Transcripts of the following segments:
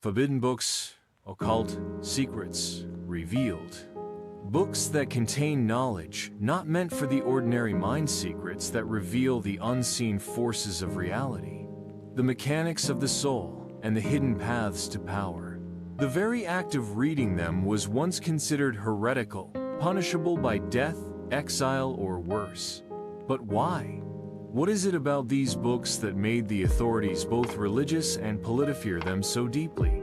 Forbidden books, occult secrets revealed. Books that contain knowledge not meant for the ordinary mind, secrets that reveal the unseen forces of reality, the mechanics of the soul, and the hidden paths to power. The very act of reading them was once considered heretical, punishable by death, exile, or worse. But why? What is it about these books that made the authorities, both religious and political, fear them so deeply?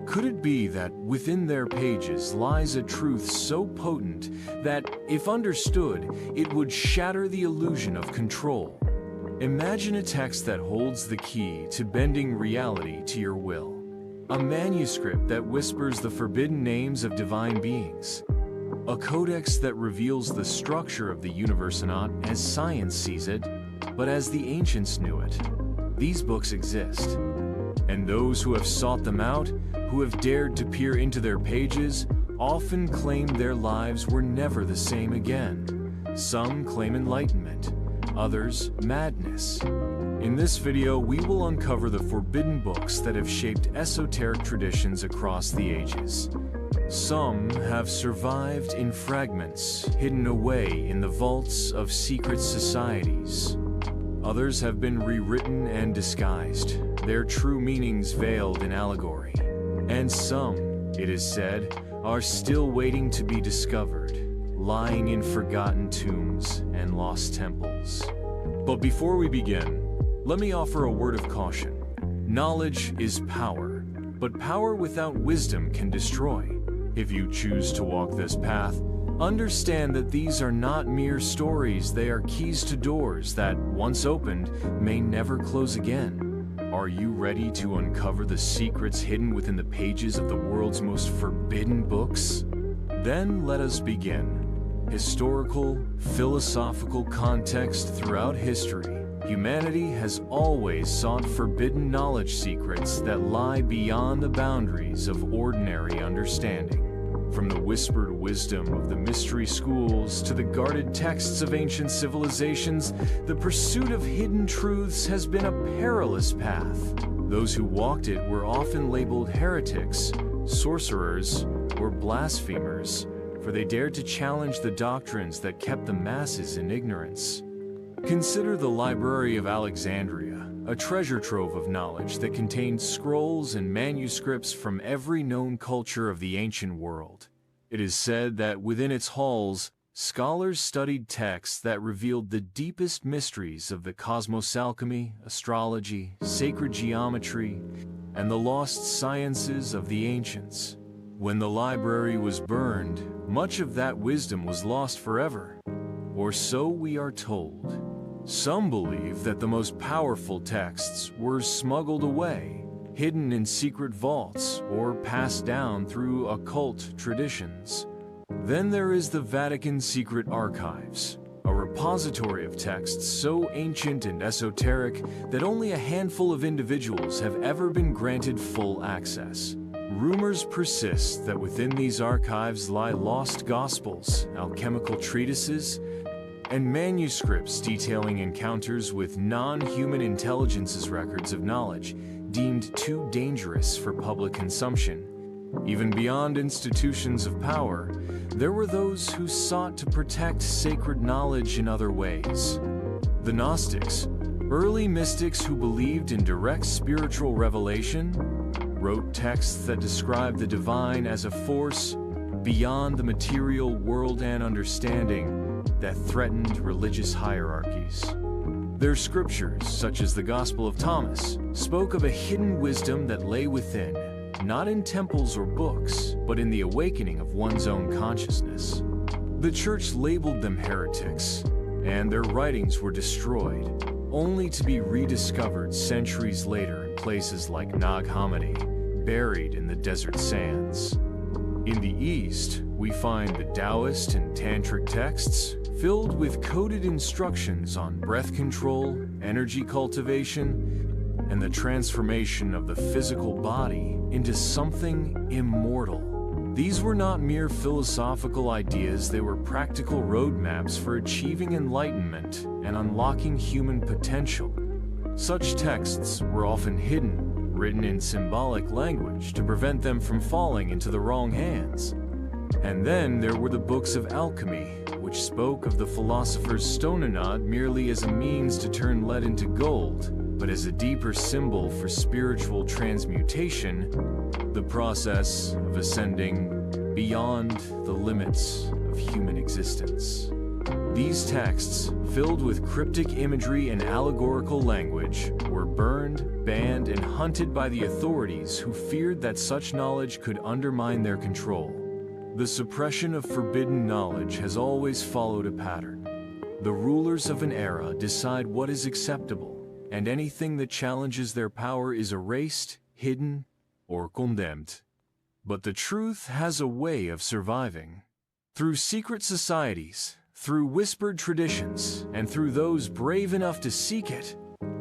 Could it be that within their pages lies a truth so potent that, if understood, it would shatter the illusion of control? Imagine a text that holds the key to bending reality to your will. A manuscript that whispers the forbidden names of divine beings. A codex that reveals the structure of the universe not as science sees it, but as the ancients knew it. These books exist. And those who have sought them out, who have dared to peer into their pages, often claim their lives were never the same again. Some claim enlightenment, others madness. In this video, we will uncover the forbidden books that have shaped esoteric traditions across the ages. Some have survived in fragments, hidden away in the vaults of secret societies. Others have been rewritten and disguised, their true meanings veiled in allegory. And some, it is said, are still waiting to be discovered, lying in forgotten tombs and lost temples. But before we begin, let me offer a word of caution. Knowledge is power, but power without wisdom can destroy. If you choose to walk this path, understand that these are not mere stories, they are keys to doors that, once opened, may never close again. Are you ready to uncover the secrets hidden within the pages of the world's most forbidden books? Then let us begin. Historical, philosophical context throughout history. Humanity has always sought forbidden knowledge, secrets that lie beyond the boundaries of ordinary understanding. From the whispered wisdom of the mystery schools to the guarded texts of ancient civilizations, the pursuit of hidden truths has been a perilous path. Those who walked it were often labeled heretics, sorcerers, or blasphemers, for they dared to challenge the doctrines that kept the masses in ignorance. Consider the Library of Alexandria, a treasure trove of knowledge that contained scrolls and manuscripts from every known culture of the ancient world. It is said that within its halls, scholars studied texts that revealed the deepest mysteries of the cosmos, alchemy, astrology, sacred geometry, and the lost sciences of the ancients. When the library was burned, much of that wisdom was lost forever, or so we are told. Some believe that the most powerful texts were smuggled away, hidden in secret vaults, or passed down through occult traditions. Then there is the Vatican Secret Archives, a repository of texts so ancient and esoteric that only a handful of individuals have ever been granted full access. Rumors persist that within these archives lie lost gospels, alchemical treatises, and manuscripts detailing encounters with non-human intelligences, records of knowledge deemed too dangerous for public consumption. Even beyond institutions of power, there were those who sought to protect sacred knowledge in other ways. The Gnostics, early mystics who believed in direct spiritual revelation, wrote texts that described the divine as a force beyond the material world and understanding that threatened religious hierarchies. Their scriptures, such as the Gospel of Thomas, spoke of a hidden wisdom that lay within, not in temples or books, but in the awakening of one's own consciousness. The church labeled them heretics, and their writings were destroyed, only to be rediscovered centuries later in places like Nag Hammadi, buried in the desert sands. In the East, we find the Taoist and Tantric texts filled with coded instructions on breath control, energy cultivation, and the transformation of the physical body into something immortal. These were not mere philosophical ideas, they were practical roadmaps for achieving enlightenment and unlocking human potential. Such texts were often hidden, written in symbolic language to prevent them from falling into the wrong hands. And then there were the books of alchemy, which spoke of the philosopher's stone not merely as a means to turn lead into gold, but as a deeper symbol for spiritual transmutation, the process of ascending beyond the limits of human existence. These texts, filled with cryptic imagery and allegorical language, were burned, banned, and hunted by the authorities who feared that such knowledge could undermine their control. The suppression of forbidden knowledge has always followed a pattern. The rulers of an era decide what is acceptable, and anything that challenges their power is erased, hidden, or condemned. But the truth has a way of surviving. Through secret societies, through whispered traditions, and through those brave enough to seek it,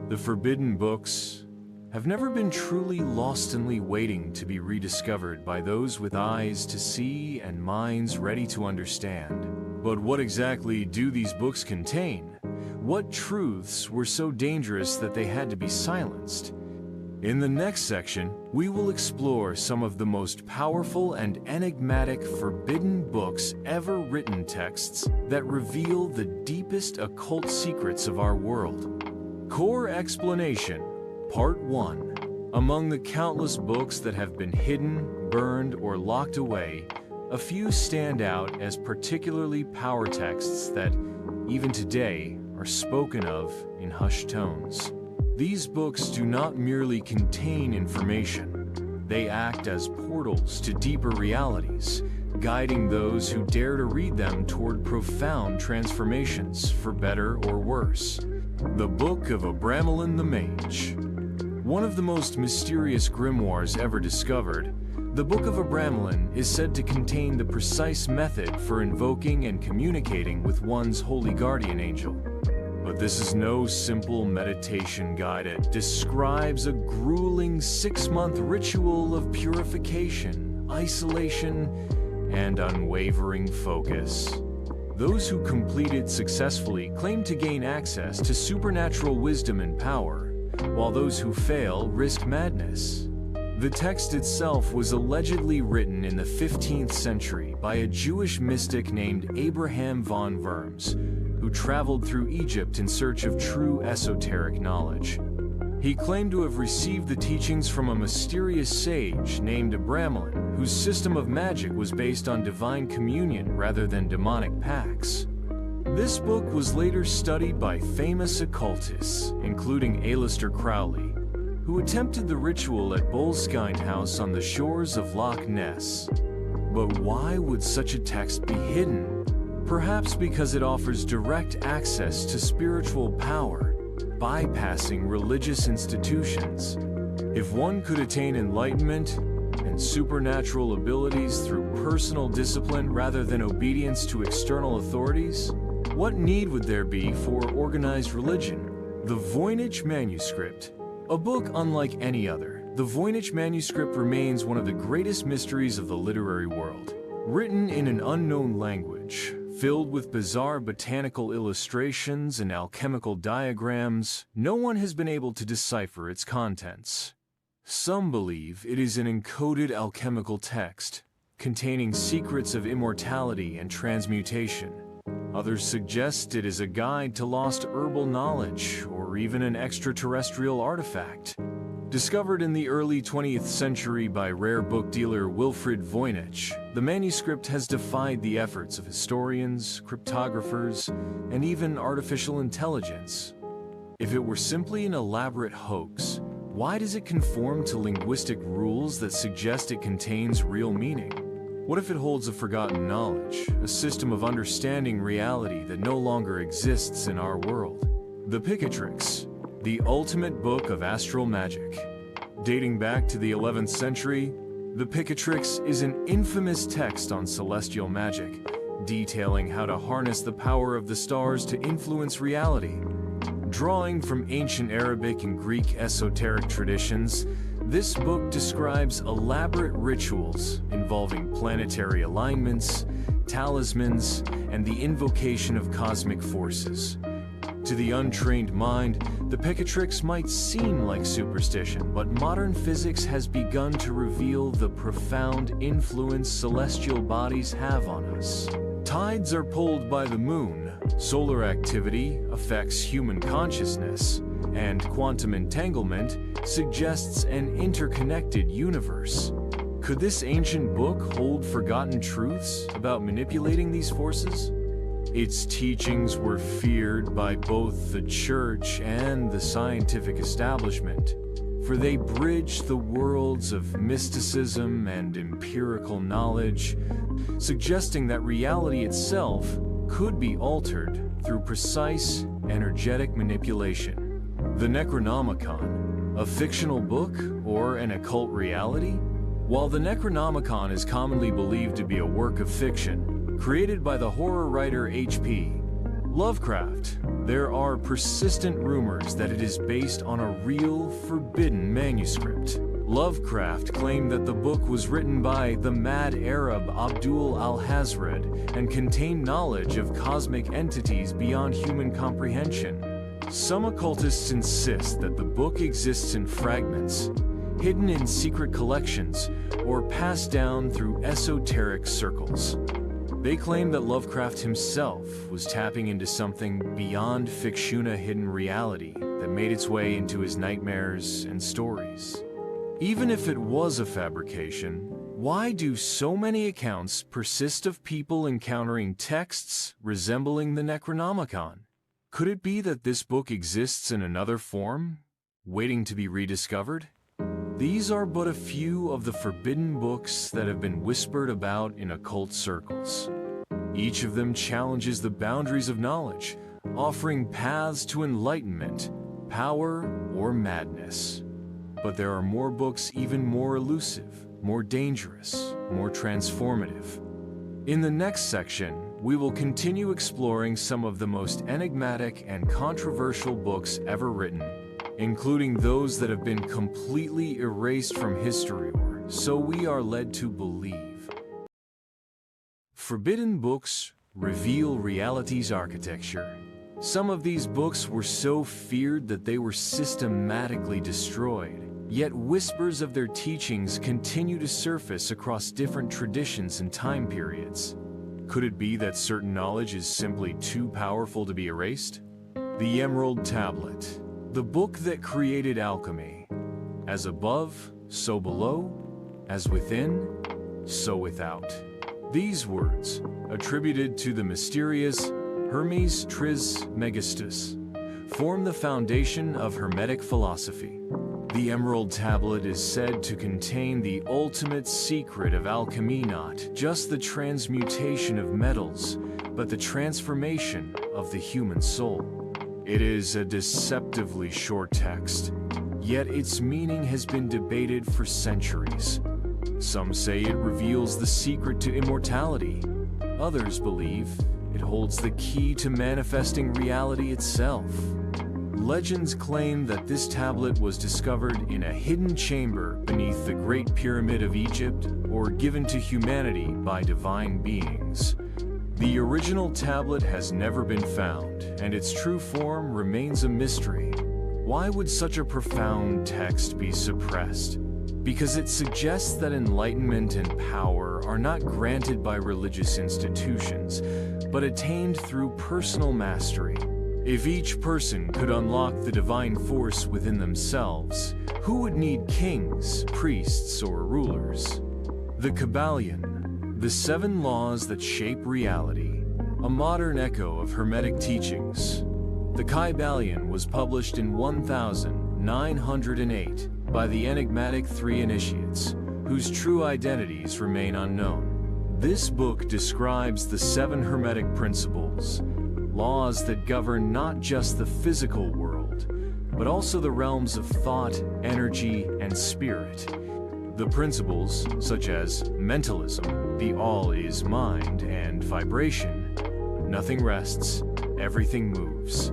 the forbidden books have never been truly lostly waiting to be rediscovered by those with eyes to see and minds ready to understand. But what exactly do these books contain? What truths were so dangerous that they had to be silenced? In the next section, we will explore some of the most powerful and enigmatic forbidden books ever written, texts that reveal the deepest occult secrets of our world. Core Explanation, Part 1. Among the countless books that have been hidden, burned, or locked away, a few stand out as particularly power texts that, even today, are spoken of in hushed tones. These books do not merely contain information. They act as portals to deeper realities, guiding those who dare to read them toward profound transformations, for better or worse. The Book of Abramelin the Mage. One of the most mysterious grimoires ever discovered, the Book of Abramelin is said to contain the precise method for invoking and communicating with one's holy guardian angel. But this is no simple meditation guide. It describes a grueling 6-month ritual of purification, isolation, and unwavering focus. Those who complete it successfully claim to gain access to supernatural wisdom and power, while those who fail risk madness. The text itself was allegedly written in the 15th century by a Jewish mystic named Abraham von Worms, who traveled through Egypt in search of true esoteric knowledge. He claimed to have received the teachings from a mysterious sage named Abramelin, whose system of magic was based on divine communion rather than demonic pacts. This book was later studied by famous occultists, including Aleister Crowley, who attempted the ritual at Boleskine House on the shores of Loch Ness. But why would such a text be hidden? Perhaps because it offers direct access to spiritual power, bypassing religious institutions. If one could attain enlightenment and supernatural abilities through personal discipline rather than obedience to external authorities, what need would there be for organized religion? The Voynich Manuscript. A book unlike any other, the Voynich Manuscript remains one of the greatest mysteries of the literary world. Written in an unknown language, filled with bizarre botanical illustrations and alchemical diagrams, no one has been able to decipher its contents. Some believe it is an encoded alchemical text, containing secrets of immortality and transmutation. Others suggest it is a guide to lost herbal knowledge, or even an extraterrestrial artifact. Discovered in the early 20th century by rare book dealer Wilfrid Voynich, the manuscript has defied the efforts of historians, cryptographers, and even artificial intelligence. If it were simply an elaborate hoax, why does it conform to linguistic rules that suggest it contains real meaning? What if it holds a forgotten knowledge, a system of understanding reality that no longer exists in our world? The Picatrix, the ultimate book of astral magic. Dating back to the 11th century, the Picatrix is an infamous text on celestial magic, detailing how to harness the power of the stars to influence reality. Drawing from ancient Arabic and Greek esoteric traditions, this book describes elaborate rituals involving planetary alignments, talismans, and the invocation of cosmic forces. To the untrained mind, the Picatrix might seem like superstition, but modern physics has begun to reveal the profound influence celestial bodies have on us. Tides are pulled by the moon, solar activity affects human consciousness, and quantum entanglement suggests an interconnected universe. Could this ancient book hold forgotten truths about manipulating these forces? Its teachings were feared by both the church and the scientific establishment, for they bridged the worlds of mysticism and empirical knowledge, suggesting that reality itself could be altered through precise, energetic manipulation. The Necronomicon, a fictional book or an occult reality? While the Necronomicon is commonly believed to be a work of fiction, created by the horror writer H.P. Lovecraft, there are persistent rumors that it is based on a real, forbidden manuscript. Lovecraft claimed that the book was written by the mad Arab Abdul al-Hazred and contained knowledge of cosmic entities beyond human comprehension. Some occultists insist that the book exists in fragments, hidden in secret collections, or passed down through esoteric circles. They claim that Lovecraft himself was tapping into something beyond fictiona hidden reality that made its way into his nightmares and stories. Even if it was a fabrication, why do so many accounts persist of people encountering texts resembling the Necronomicon? Could it be that this book exists in another form, waiting to be rediscovered? These are but a few of the forbidden books that have been whispered about in occult circles. Each of them challenges the boundaries of knowledge, offering paths to enlightenment, power, or madness. But there are more books even more elusive, more dangerous, more transformative. In the next section, we will continue exploring some of the most enigmatic and controversial books ever written, including those that have been completely erased from history, or so we are led to believe. Forbidden books reveal reality's architecture. Some of these books were so feared that they were systematically destroyed, yet whispers of their teachings continue to surface across different traditions and time periods. Could it be that certain knowledge is simply too powerful to be erased? The Emerald Tablet, the book that created alchemy. As above, so below, as within, so without. These words, attributed to the mysterious Hermes Trismegistus, form the foundation of Hermetic philosophy. The Emerald Tablet is said to contain the ultimate secret of alchemy, not just the transmutation of metals, but the transformation of the human soul. It is a deceptively short text, yet its meaning has been debated for centuries. Some say it reveals the secret to immortality. Others believe it holds the key to manifesting reality itself. Legends claim that this tablet was discovered in a hidden chamber beneath the Great Pyramid of Egypt or given to humanity by divine beings. The original tablet has never been found, and its true form remains a mystery. Why would such a profound text be suppressed? Because it suggests that enlightenment and power are not granted by religious institutions, but attained through personal mastery. If each person could unlock the divine force within themselves, who would need kings, priests, or rulers? The Kybalion, the 7 laws that shape reality, a modern echo of Hermetic teachings. The Kybalion was published in 1908 by the enigmatic 3 initiates, whose true identities remain unknown. This book describes the 7 Hermetic principles, laws that govern not just the physical world, but also the realms of thought, energy, and spirit. The principles, such as mentalism, the all is mind, and vibration, nothing rests, everything moves,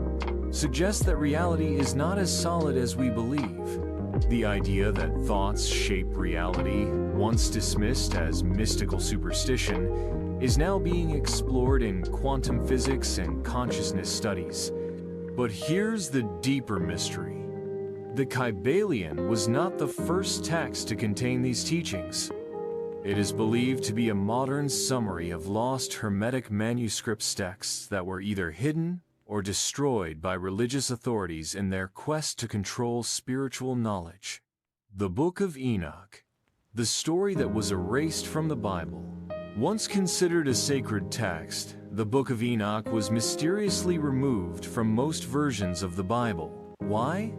suggest that reality is not as solid as we believe. The idea that thoughts shape reality, once dismissed as mystical superstition, is now being explored in quantum physics and consciousness studies. But here's the deeper mystery. The Kybalion was not the first text to contain these teachings. It is believed to be a modern summary of lost hermetic manuscript texts that were either hidden or destroyed by religious authorities in their quest to control spiritual knowledge. The Book of Enoch, the story that was erased from the Bible. Once considered a sacred text, the Book of Enoch was mysteriously removed from most versions of the Bible. Why?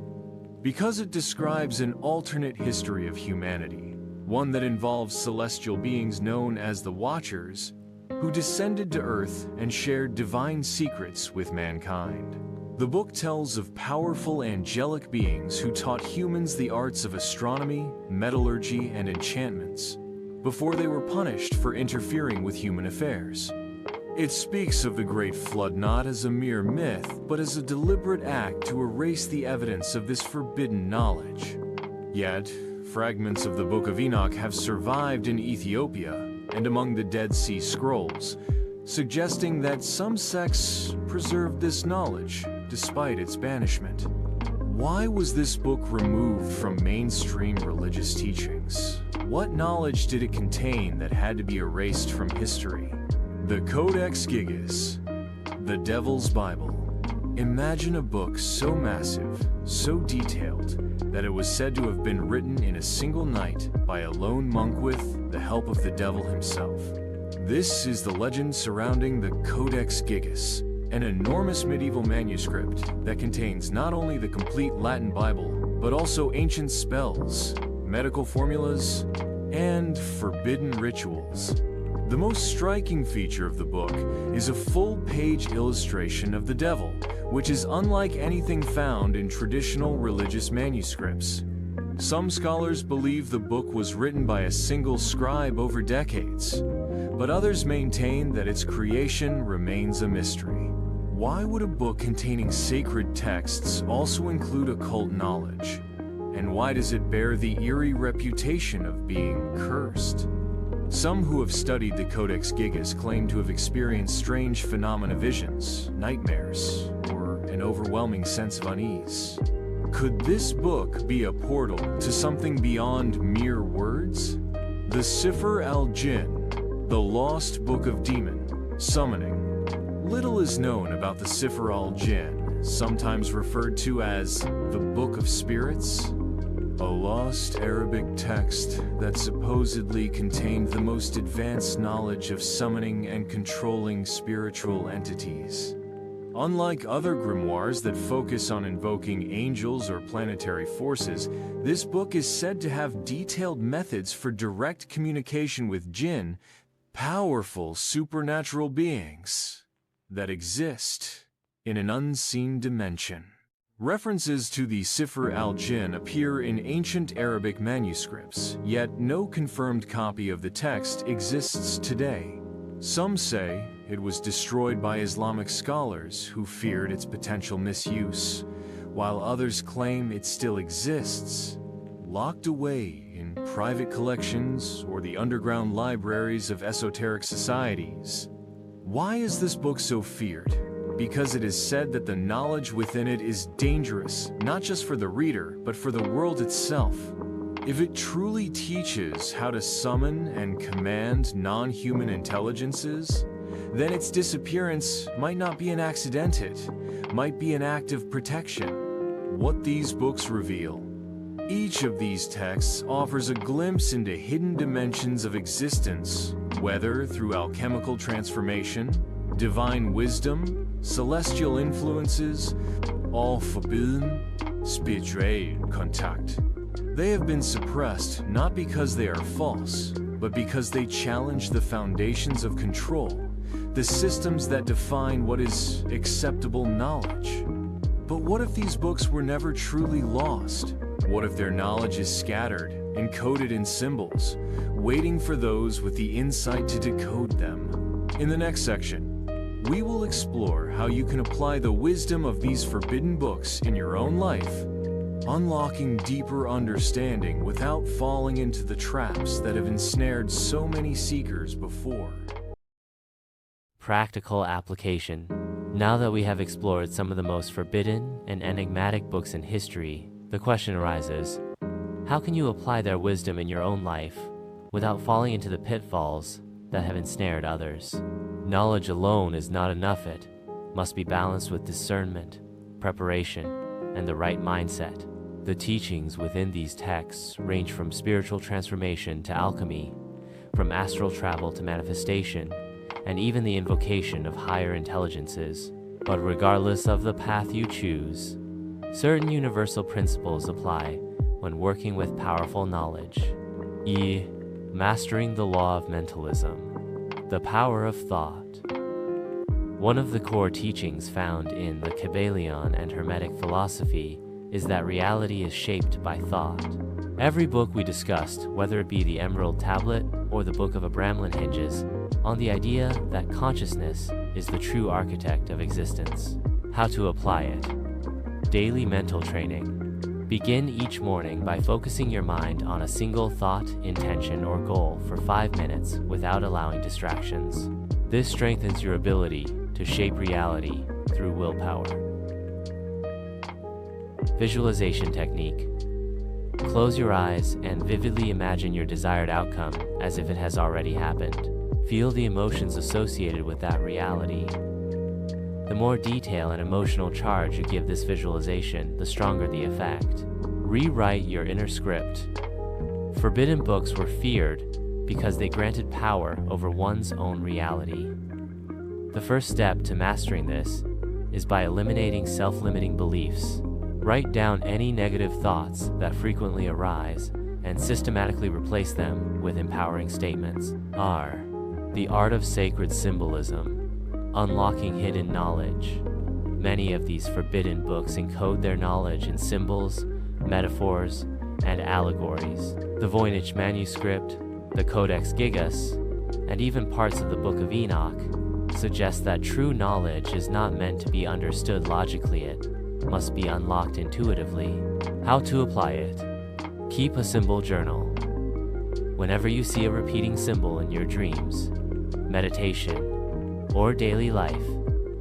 Because it describes an alternate history of humanity, one that involves celestial beings known as the Watchers, who descended to Earth and shared divine secrets with mankind. The book tells of powerful angelic beings who taught humans the arts of astronomy, metallurgy, and enchantments, before they were punished for interfering with human affairs. It speaks of the Great Flood not as a mere myth, but as a deliberate act to erase the evidence of this forbidden knowledge. Yet, fragments of the Book of Enoch have survived in Ethiopia and among the Dead Sea Scrolls, suggesting that some sects preserved this knowledge despite its banishment. Why was this book removed from mainstream religious teachings? What knowledge did it contain that had to be erased from history? The Codex Gigas, the Devil's Bible. Imagine a book so massive, so detailed, that it was said to have been written in a single night by a lone monk with the help of the devil himself. This is the legend surrounding the Codex Gigas, an enormous medieval manuscript that contains not only the complete Latin Bible, but also ancient spells, medical formulas, and forbidden rituals. The most striking feature of the book is a full-page illustration of the devil, which is unlike anything found in traditional religious manuscripts. Some scholars believe the book was written by a single scribe over decades, but others maintain that its creation remains a mystery. Why would a book containing sacred texts also include occult knowledge? And why does it bear the eerie reputation of being cursed? Some who have studied the Codex Gigas claim to have experienced strange phenomena, visions, nightmares, or an overwhelming sense of unease. Could this book be a portal to something beyond mere words? The Sifr al-Jinn, the Lost Book of Demon, Summoning. Little is known about the Sifr al-Jinn, sometimes referred to as the Book of Spirits. A lost Arabic text that supposedly contained the most advanced knowledge of summoning and controlling spiritual entities. Unlike other grimoires that focus on invoking angels or planetary forces, this book is said to have detailed methods for direct communication with jinn, powerful supernatural beings that exist in an unseen dimension. References to the Sifr al-Jinn appear in ancient Arabic manuscripts, yet no confirmed copy of the text exists today. Some say it was destroyed by Islamic scholars who feared its potential misuse, while others claim it still exists, locked away in private collections or the underground libraries of esoteric societies. Why is this book so feared? Because it is said that the knowledge within it is dangerous, not just for the reader, but for the world itself. If it truly teaches how to summon and command non-human intelligences, then its disappearance might not be an accident, it might be an act of protection. What these books reveal. Each of these texts offers a glimpse into hidden dimensions of existence, whether through alchemical transformation, divine wisdom, celestial influences, all forbidden, spiritual contact. They have been suppressed not because they are false, but because they challenge the foundations of control, the systems that define what is acceptable knowledge. But what if these books were never truly lost? What if their knowledge is scattered, encoded in symbols, waiting for those with the insight to decode them? In the next section, we will explore how you can apply the wisdom of these forbidden books in your own life, unlocking deeper understanding without falling into the traps that have ensnared so many seekers before. Practical application. Now that we have explored some of the most forbidden and enigmatic books in history, the question arises, how can you apply their wisdom in your own life without falling into the pitfalls that have ensnared others? Knowledge alone is not enough. It must be balanced with discernment, preparation, and the right mindset. The teachings within these texts range from spiritual transformation to alchemy, from astral travel to manifestation, and even the invocation of higher intelligences. But regardless of the path you choose, certain universal principles apply when working with powerful knowledge. Mastering the law of mentalism, the power of thought. One of the core teachings found in the Kabbalion and Hermetic philosophy is that reality is shaped by thought. Every book we discussed, whether it be the Emerald Tablet or the Book of Abramlin, hinges on the idea that consciousness is the true architect of existence. How to apply it. Daily mental training. Begin each morning by focusing your mind on a single thought, intention, or goal for 5 minutes without allowing distractions. This strengthens your ability to shape reality through willpower. Visualization technique. Close your eyes and vividly imagine your desired outcome as if it has already happened. Feel the emotions associated with that reality. The more detail and emotional charge you give this visualization, the stronger the effect. Rewrite your inner script. Forbidden books were feared because they granted power over one's own reality. The first step to mastering this is by eliminating self-limiting beliefs. Write down any negative thoughts that frequently arise and systematically replace them with empowering statements. The art of sacred symbolism, unlocking hidden knowledge. Many of these forbidden books encode their knowledge in symbols, metaphors, and allegories. The Voynich manuscript, the Codex Gigas, and even parts of the Book of Enoch suggest that true knowledge is not meant to be understood logically. It must be unlocked intuitively. How to apply it. Keep a symbol journal. Whenever you see a repeating symbol in your dreams, meditation, or daily life,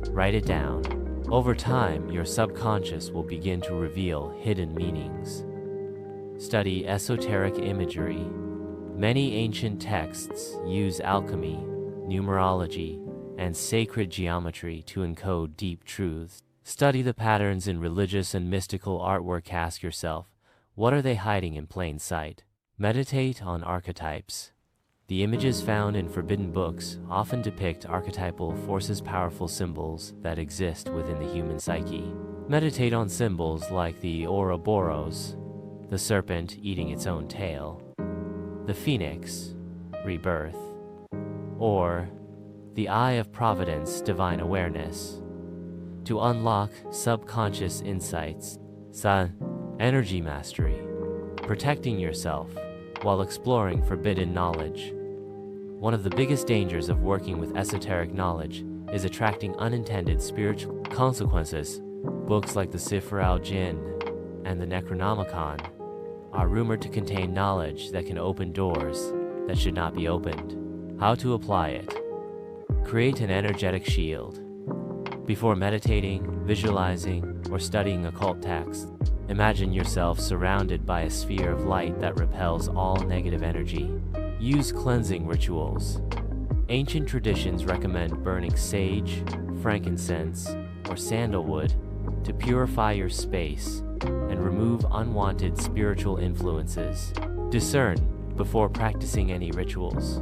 write it down. Over time, your subconscious will begin to reveal hidden meanings. Study esoteric imagery. Many ancient texts use alchemy, numerology, and sacred geometry to encode deep truths. Study the patterns in religious and mystical artwork. Ask yourself, what are they hiding in plain sight? Meditate on archetypes. The images found in forbidden books often depict archetypal forces, powerful symbols that exist within the human psyche. Meditate on symbols like the Ouroboros, the serpent eating its own tail, the phoenix, rebirth, or the eye of providence, divine awareness. To unlock subconscious insights. Energy mastery. Protecting yourself while exploring forbidden knowledge. One of the biggest dangers of working with esoteric knowledge is attracting unintended spiritual consequences. Books like the Sifr al-Jinn and the Necronomicon are rumored to contain knowledge that can open doors that should not be opened. How to apply it. Create an energetic shield. Before meditating, visualizing, or studying occult texts, imagine yourself surrounded by a sphere of light that repels all negative energy. Use cleansing rituals. Ancient traditions recommend burning sage, frankincense, or sandalwood to purify your space and remove unwanted spiritual influences. Discern before practicing any rituals.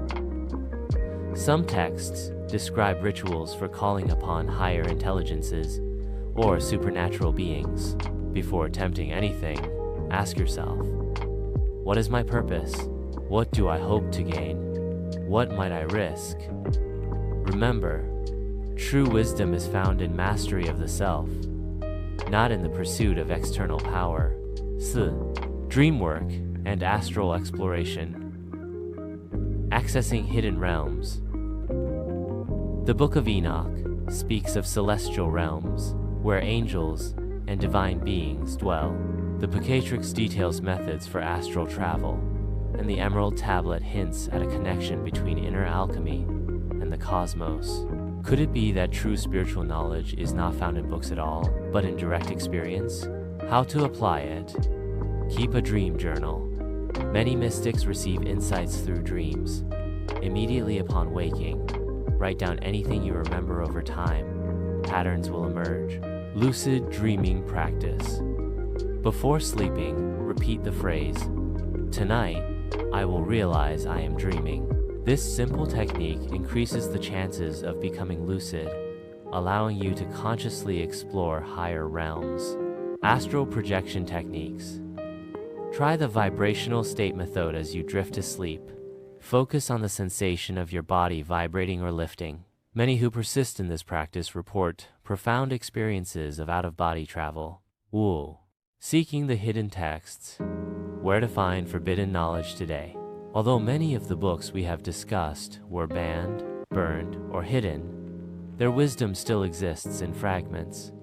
Some texts describe rituals for calling upon higher intelligences or supernatural beings. Before attempting anything, ask yourself, what is my purpose? What do I hope to gain? What might I risk? Remember, true wisdom is found in mastery of the self, not in the pursuit of external power. Dream work and astral exploration. Accessing hidden realms. The Book of Enoch speaks of celestial realms, where angels and divine beings dwell. The Picatrix details methods for astral travel, and the Emerald Tablet hints at a connection between inner alchemy and the cosmos. Could it be that true spiritual knowledge is not found in books at all, but in direct experience? How to apply it? Keep a dream journal. Many mystics receive insights through dreams. Immediately upon waking, write down anything you remember over time. Patterns will emerge. Lucid dreaming practice. Before sleeping, repeat the phrase, "Tonight, I will realize I am dreaming." This simple technique increases the chances of becoming lucid, allowing you to consciously explore higher realms. Astral projection techniques. Try the vibrational state method as you drift to sleep. Focus on the sensation of your body vibrating or lifting. Many who persist in this practice report profound experiences of out-of-body travel. Woo. Seeking the hidden texts. Where to find forbidden knowledge today. Although many of the books we have discussed were banned, burned, or hidden, their wisdom still exists in fragments,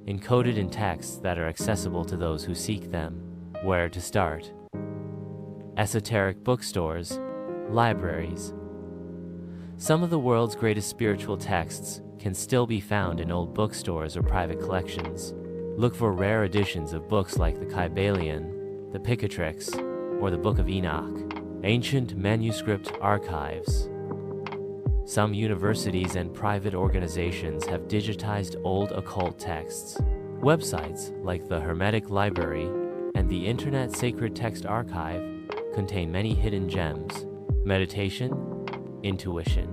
encoded in texts that are accessible to those who seek them. Where to start? Esoteric bookstores, libraries. Some of the world's greatest spiritual texts can still be found in old bookstores or private collections. Look for rare editions of books like the Kybalion, the Picatrix, or the Book of Enoch. Ancient manuscript archives. Some universities and private organizations have digitized old occult texts. Websites like the Hermetic Library and the Internet Sacred Text Archive contain many hidden gems. Meditation, intuition.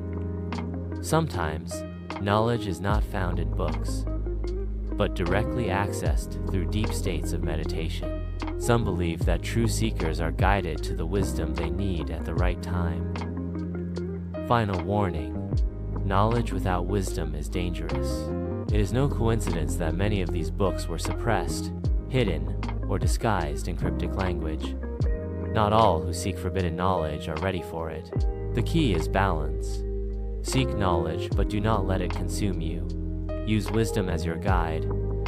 Sometimes, knowledge is not found in books, but directly accessed through deep states of meditation. Some believe that true seekers are guided to the wisdom they need at the right time. Final warning: knowledge without wisdom is dangerous. It is no coincidence that many of these books were suppressed, hidden, or disguised in cryptic language. Not all who seek forbidden knowledge are ready for it. The key is balance. Seek knowledge, but do not let it consume you. Use wisdom as your guide,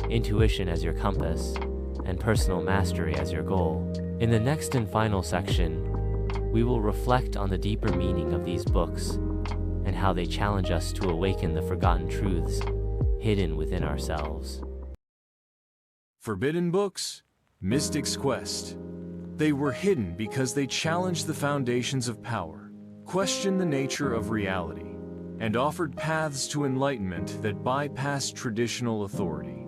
intuition as your compass, and personal mastery as your goal. In the next and final section, we will reflect on the deeper meaning of these books and how they challenge us to awaken the forgotten truths hidden within ourselves. Forbidden books, Mystic's Quest. They were hidden because they challenged the foundations of power, questioned the nature of reality, and offered paths to enlightenment that bypassed traditional authority.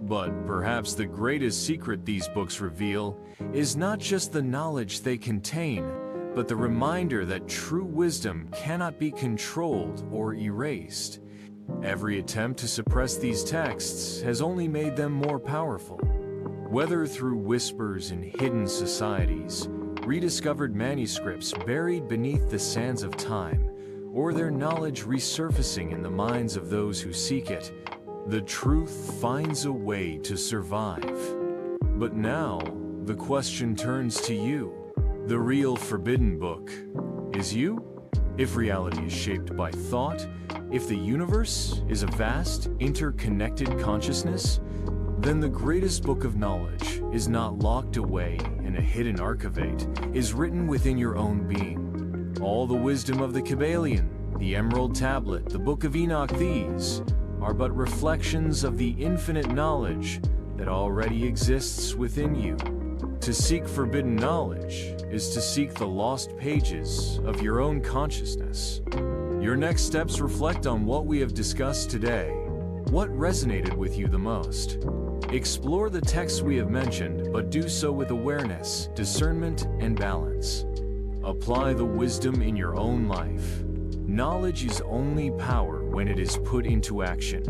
But perhaps the greatest secret these books reveal is not just the knowledge they contain, but the reminder that true wisdom cannot be controlled or erased. Every attempt to suppress these texts has only made them more powerful. Whether through whispers in hidden societies, rediscovered manuscripts buried beneath the sands of time, or their knowledge resurfacing in the minds of those who seek it, the truth finds a way to survive. But now, the question turns to you. The real forbidden book is you? If reality is shaped by thought, if the universe is a vast, interconnected consciousness, then the greatest book of knowledge is not locked away in a hidden archivate, is written within your own being. All the wisdom of the Kybalion, the Emerald Tablet, the Book of Enoch, these are but reflections of the infinite knowledge that already exists within you. To seek forbidden knowledge is to seek the lost pages of your own consciousness. Your next steps reflect on what we have discussed today. What resonated with you the most? Explore the texts we have mentioned, but do so with awareness, discernment, and balance. Apply the wisdom in your own life. Knowledge is only power when it is put into action.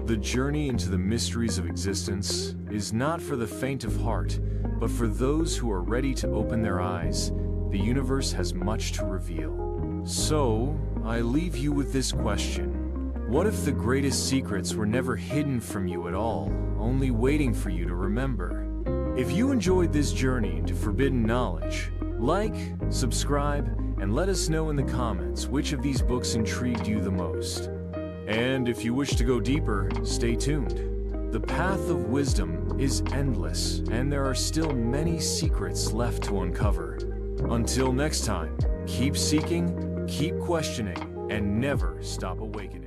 The journey into the mysteries of existence is not for the faint of heart, but for those who are ready to open their eyes. The universe has much to reveal. So, I leave you with this question. What if the greatest secrets were never hidden from you at all, only waiting for you to remember? If you enjoyed this journey into forbidden knowledge, like, subscribe, and let us know in the comments which of these books intrigued you the most. And if you wish to go deeper, stay tuned. The path of wisdom is endless, and there are still many secrets left to uncover. Until next time, keep seeking, keep questioning, and never stop awakening.